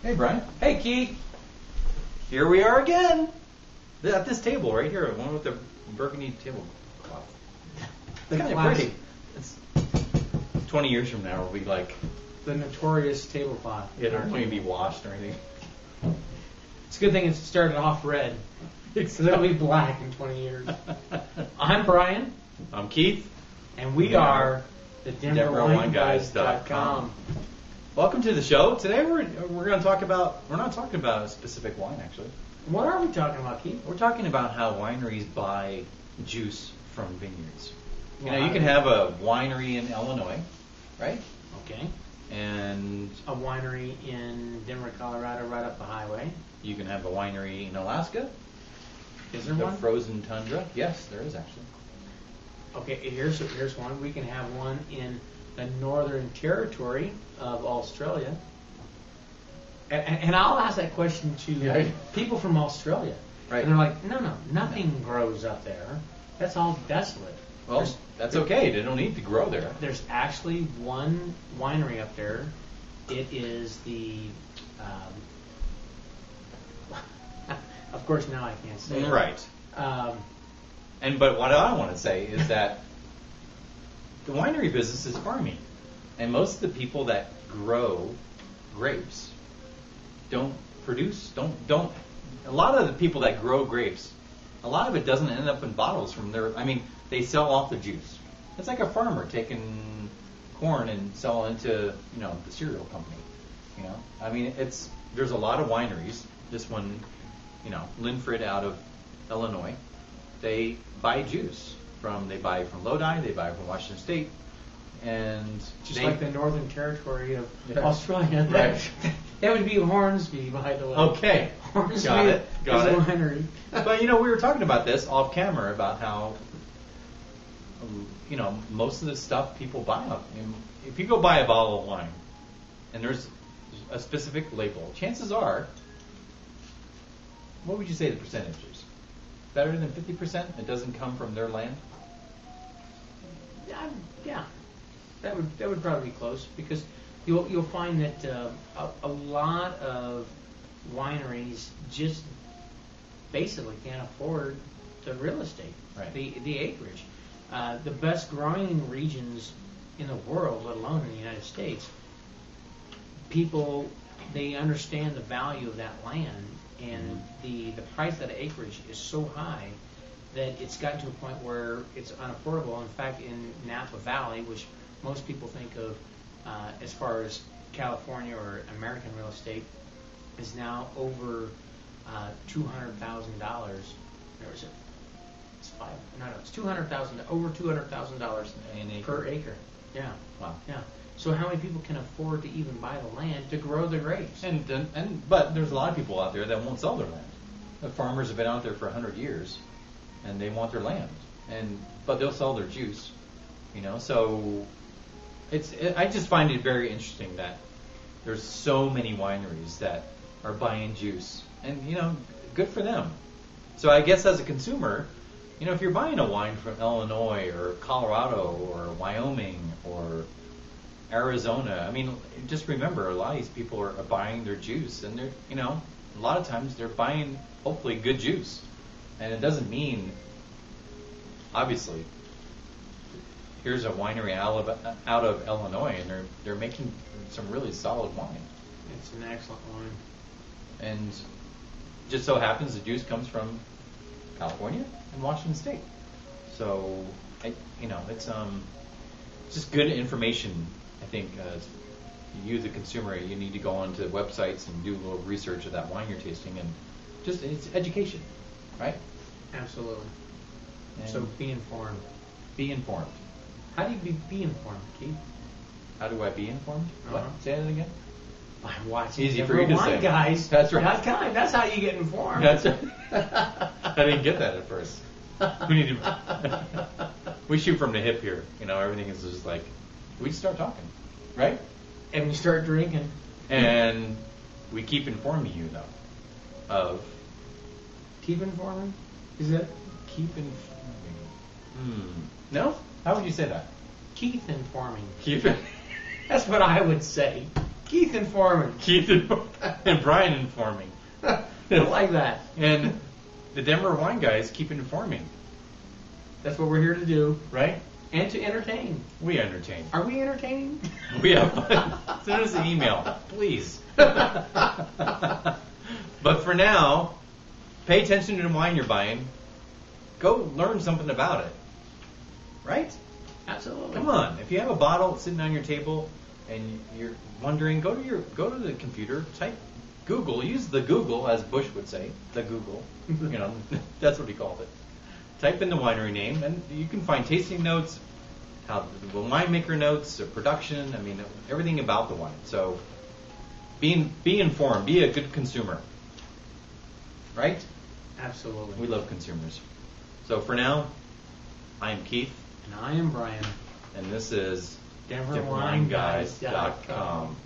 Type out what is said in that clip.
Hey, Brian. Hey, Keith. Here we are again. At this table right here, the one with the burgundy tablecloth. It's kind of pretty. It's 20 years from now, it'll be like... The notorious tablecloth. It won't even be washed or anything. It's a good thing it started off red. Because it'll be black in 20 years. I'm Brian. I'm Keith. And we are the DenverWineGuys.com. Welcome to the show. Today we're going to talk about... We're not talking about a specific wine, actually. What are we talking about, Keith? We're talking about how wineries buy juice from vineyards. You know, you can have a winery in Illinois, right? Okay. And a winery in Denver, Colorado, right up the highway. You can have a winery in Alaska. Is there the one? Frozen tundra. Yes, there is actually. Okay, here's one. We can have one in the Northern Territory of Australia. And I'll ask that question to people from Australia. Right. And they're like, no, nothing grows up there. That's all desolate. Well, that's okay. They don't need to grow there. There's actually one winery up there. It is the... of course, now I can't say it. Right. But what I want to say is that the winery business is farming. And most of the people that grow grapes don't produce, a lot of the people that grow grapes, a lot of it doesn't end up in bottles from their, they sell off the juice. It's like a farmer taking corn and selling it to, the cereal company. There's a lot of wineries. This one, Linfred out of Illinois, they buy juice they buy from Lodi, they buy from Washington State, and just like the Northern Territory of Australia. Right. That would be Hornsby, by the way. Okay. Hornsby Got it. winery. But, we were talking about this off camera about how, most of the stuff people buy. If you go buy a bottle of wine and there's a specific label, chances are, what would you say the percentage is? Better than 50%? It doesn't come from their land? Yeah. That would probably be close, because you'll find that a lot of wineries just basically can't afford the real estate, right. the acreage. The best growing regions in the world, let alone in the United States, people, they understand the value of that land, and the price of that acreage is so high that it's gotten to a point where it's unaffordable. In fact, in Napa Valley, which most people think of as far as California or American real estate, is now over $200,000. Or is it? It's it's $200,000. Over $200,000 per acre. Yeah. Wow. Yeah. So how many people can afford to even buy the land to grow the grapes? But there's a lot of people out there that won't sell their land. The farmers have been out there for 100 years, and they want their land, but they'll sell their juice. So I just find it very interesting that there's so many wineries that are buying juice, and good for them. So I guess as a consumer, if you're buying a wine from Illinois or Colorado or Wyoming or Arizona, just remember, a lot of these people are buying their juice, and they're, a lot of times they're buying hopefully good juice, and it doesn't mean, obviously, here's a winery out of Illinois, and they're making some really solid wine. It's an excellent wine, and just so happens the juice comes from California and Washington State. So, it's just good information. I think you, the consumer, you need to go onto websites and do a little research of that wine you're tasting, and just it's education, right? Absolutely. And so be informed. Be informed. How do you be informed, Keith? How do I be informed? Uh-huh. What? Say that again. By watching Easy for you to say. Guys. That's right. That's how you get informed. That's right. I didn't get that at first. We shoot from the hip here. Everything is just like, we just start talking, right? And we start drinking. And we keep informing you, though, of... Keep informing? Is it? Keep informing. No? How would you say that? Keith informing. Keep it. That's what I would say. Keith informing. Keith and Bryan informing. I like that. And the Denver wine guys keep informing. That's what we're here to do. Right? And to entertain. We entertain. Are we entertaining? We have fun. Send us an email, please. But for now, pay attention to the wine you're buying. Go learn something about it. Right? Absolutely. Come on. If you have a bottle sitting on your table and you're wondering, go to the computer, type Google, use the Google, as Bush would say, the Google. You know, that's what he called it. Type in the winery name, and you can find tasting notes, how the winemaker notes, production. I mean, everything about the wine. So, be informed. Be a good consumer. Right? Absolutely. We love consumers. So for now, I am Keith, And I am Bryan. and this is DenverWineGuys.com. DenverWineGuys.com.